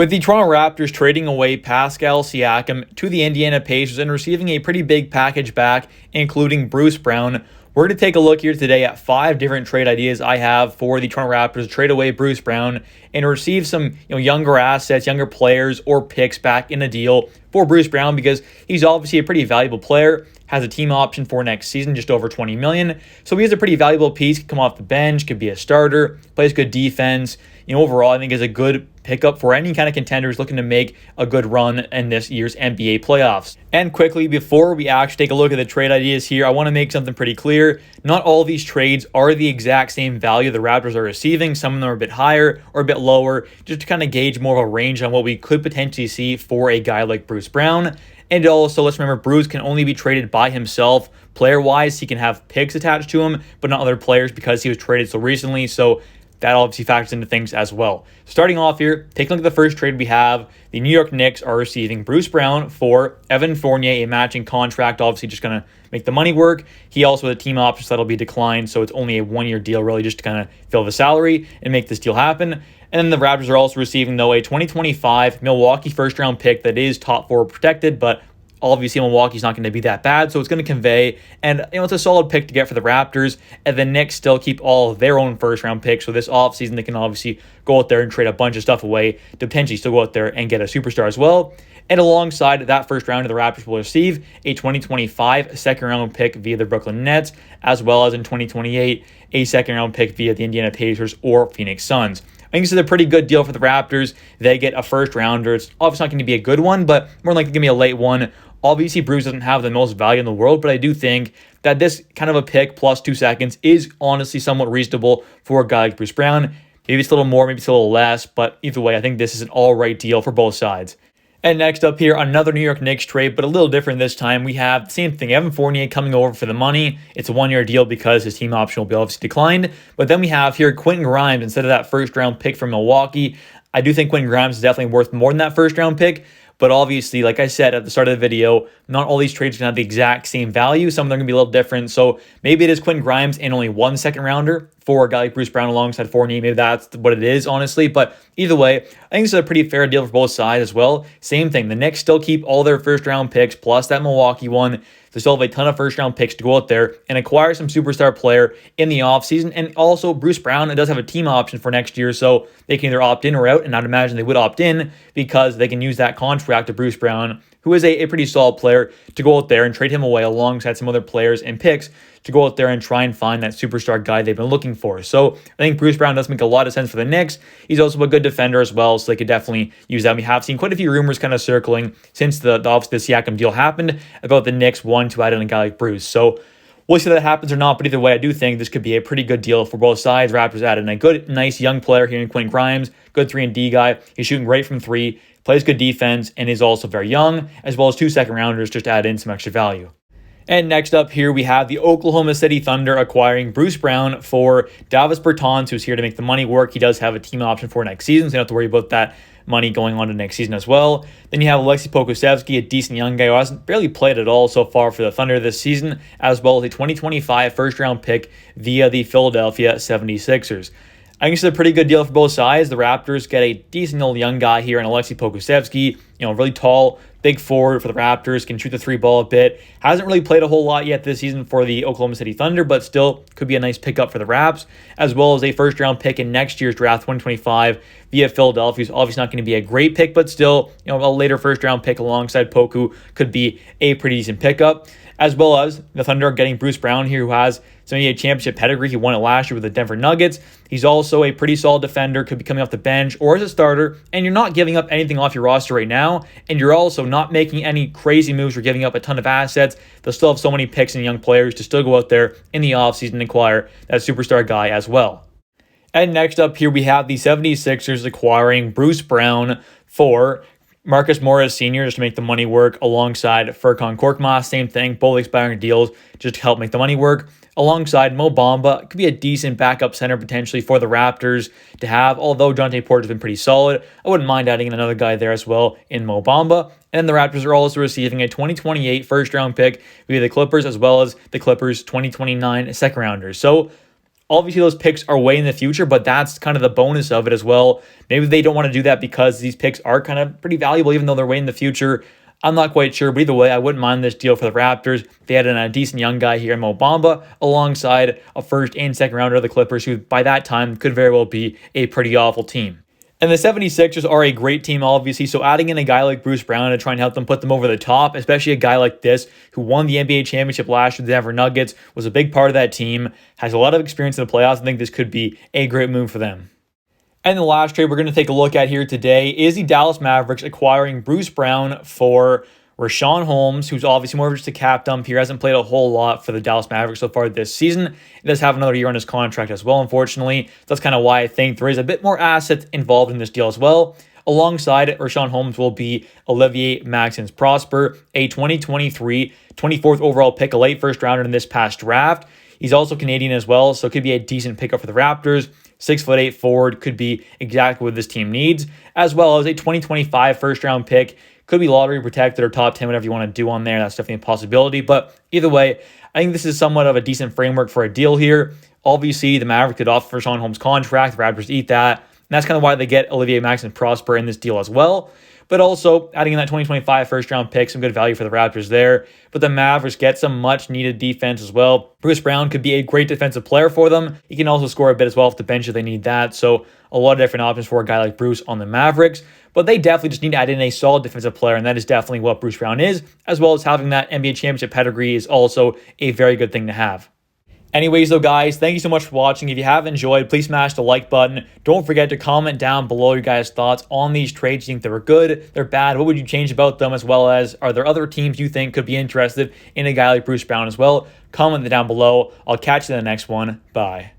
With the Toronto Raptors trading away Pascal Siakam to the Indiana Pacers and receiving a pretty big package back, including Bruce Brown, we're going to take a look here today at 5 different trade ideas I have for the Toronto Raptors to trade away Bruce Brown and receive some younger assets, younger players, or picks back in a deal for Bruce Brown because he's obviously a pretty valuable player, has a team option for next season, just over $20 million. So he is a pretty valuable piece, could come off the bench, could be a starter, plays good defense. Overall, I think is a good pickup for any kind of contenders looking to make a good run in this year's NBA playoffs. And quickly, before we actually take a look at the trade ideas here, I want to make something pretty clear. Not all of these trades are the exact same value the Raptors are receiving. Some of them are a bit higher or a bit lower, just to kind of gauge more of a range on what we could potentially see for a guy like Bruce Brown. And also, let's remember, Bruce can only be traded by himself. Player-wise, he can have picks attached to him, but not other players because he was traded so recently. So that obviously factors into things as well. Starting off here, take a look at the first trade we have. The New York Knicks are receiving Bruce Brown for Evan Fournier, a matching contract, obviously just going to make the money work. He also has a team option that'll be declined, so it's only a one-year deal really just to kind of fill the salary and make this deal happen. And then the Raptors are also receiving, though, a 2025 Milwaukee first-round pick that is top 4 protected, but obviously, Milwaukee's not going to be that bad, so it's going to convey. And, it's a solid pick to get for the Raptors. And the Knicks still keep all of their own first-round picks. So this offseason, they can obviously go out there and trade a bunch of stuff away to potentially still go out there and get a superstar as well. And alongside that first round, the Raptors will receive a 2025 second-round pick via the Brooklyn Nets, as well as in 2028, a second-round pick via the Indiana Pacers or Phoenix Suns. I think this is a pretty good deal for the Raptors. They get a first-rounder. It's obviously not going to be a good one, but more likely going to be a late one. Obviously, Bruce doesn't have the most value in the world, but I do think that this kind of a pick plus 2 seconds is honestly somewhat reasonable for a guy like Bruce Brown. Maybe it's a little more, maybe it's a little less, but either way, I think this is an all-right deal for both sides. And next up here, another New York Knicks trade, but a little different this time. We have the same thing, Evan Fournier coming over for the money. It's a one-year deal because his team option will be obviously declined. But then we have here Quentin Grimes instead of that first-round pick from Milwaukee. I do think Quentin Grimes is definitely worth more than that first-round pick. But obviously, like I said at the start of the video, not all these trades are going to have the exact same value. Some of them are going to be a little different. So maybe it is Quentin Grimes and only 1 second-rounder for a guy like Bruce Brown alongside Fournier. Maybe that's what it is, honestly. But either way, I think this is a pretty fair deal for both sides as well. Same thing. The Knicks still keep all their first-round picks plus that Milwaukee one. They still have a ton of first-round picks to go out there and acquire some superstar player in the offseason. And also, Bruce Brown does have a team option for next year, so they can either opt in or out. And I'd imagine they would opt in because they can use that contract to Bruce Brown, who is a pretty solid player, to go out there and trade him away alongside some other players and picks to go out there and try and find that superstar guy they've been looking for. So I think Bruce Brown does make a lot of sense for the Knicks. He's also a good defender as well, so they could definitely use that. We have seen quite a few rumors kind of circling since the Siakam deal happened about the Knicks wanting to add in a guy like Bruce. So we'll see if that happens or not, but either way, I do think this could be a pretty good deal for both sides. Raptors added in a good, nice young player here in Quentin Grimes, good 3-and-D guy. He's shooting great from 3, plays good defense, and is also very young, as well as 2 second-rounders just to add in some extra value. And next up here, we have the Oklahoma City Thunder acquiring Bruce Brown for Davis Bertans, who's here to make the money work. He does have a team option for next season, so you don't have to worry about that money going on to next season as well. Then you have Alexei Pokusevski, a decent young guy who hasn't barely played at all so far for the Thunder this season, as well as a 2025 first-round pick via the Philadelphia 76ers. I think this is a pretty good deal for both sides. The Raptors get a decent old young guy here in Alexei Pokusevski, really tall, big forward for the Raptors, can shoot the 3 ball a bit. Hasn't really played a whole lot yet this season for the Oklahoma City Thunder, but still could be a nice pickup for the Raps, as well as a first-round pick in next year's draft, 2025, via Philadelphia. Who's obviously not going to be a great pick, but still, a later first-round pick alongside Poku could be a pretty decent pickup. As well as the Thunder are getting Bruce Brown here, who has some NBA championship pedigree. He won it last year with the Denver Nuggets. He's also a pretty solid defender, could be coming off the bench or as a starter, and you're not giving up anything off your roster right now, and you're also not making any crazy moves or giving up a ton of assets. They'll still have so many picks and young players to still go out there in the offseason and acquire that superstar guy as well. And next up here, we have the 76ers acquiring Bruce Brown for Marcus Morris Sr. just to make the money work alongside Furkan Korkmaz. Same thing, both expiring deals just to help make the money work. Alongside Mo Bamba, could be a decent backup center potentially for the Raptors to have, although Jonte Porter's been pretty solid. I wouldn't mind adding in another guy there as well in Mo Bamba. And the Raptors are also receiving a 2028 first-round pick via the Clippers, as well as the Clippers' 2029 second-rounders. So Obviously, those picks are way in the future, but that's kind of the bonus of it as well. Maybe they don't want to do that because these picks are kind of pretty valuable, even though they're way in the future. I'm not quite sure, but either way, I wouldn't mind this deal for the Raptors. They had a decent young guy here in Mo Bamba alongside a first and second rounder of the Clippers, who by that time could very well be a pretty awful team. And the 76ers are a great team, obviously, so adding in a guy like Bruce Brown to try and help them put them over the top, especially a guy like this who won the NBA championship last year with the Denver Nuggets, was a big part of that team, has a lot of experience in the playoffs. I think this could be a great move for them. And the last trade we're going to take a look at here today is the Dallas Mavericks acquiring Bruce Brown for Richaun Holmes, who's obviously more of just a cap dump here, hasn't played a whole lot for the Dallas Mavericks so far this season. He does have another year on his contract as well, unfortunately. That's kind of why I think there is a bit more assets involved in this deal as well. Alongside it, Richaun Holmes will be Olivier Maxence Prosper, a 2023 24th overall pick, a late first rounder in this past draft. He's also Canadian as well, so it could be a decent pickup for the Raptors. 6'8" forward could be exactly what this team needs, as well as a 2025 first round pick. Could be lottery protected or top 10, whatever you want to do on there. That's definitely a possibility. But either way, I think this is somewhat of a decent framework for a deal here. Obviously, the Mavericks could offer Richaun Holmes' contract. The Raptors eat that. And that's kind of why they get Olivier Maxence Prosper in this deal as well. But also, adding in that 2025 first-round pick, some good value for the Raptors there. But the Mavericks get some much-needed defense as well. Bruce Brown could be a great defensive player for them. He can also score a bit as well off the bench if they need that. So a lot of different options for a guy like Bruce on the Mavericks. But they definitely just need to add in a solid defensive player, and that is definitely what Bruce Brown is, as well as having that NBA championship pedigree is also a very good thing to have. Anyways, though, guys, thank you so much for watching. If you have enjoyed, please smash the like button. Don't forget to comment down below your guys' thoughts on these trades. You think they were good, they're bad, what would you change about them, as well as are there other teams you think could be interested in a guy like Bruce Brown as well? Comment them down below. I'll catch you in the next one. Bye.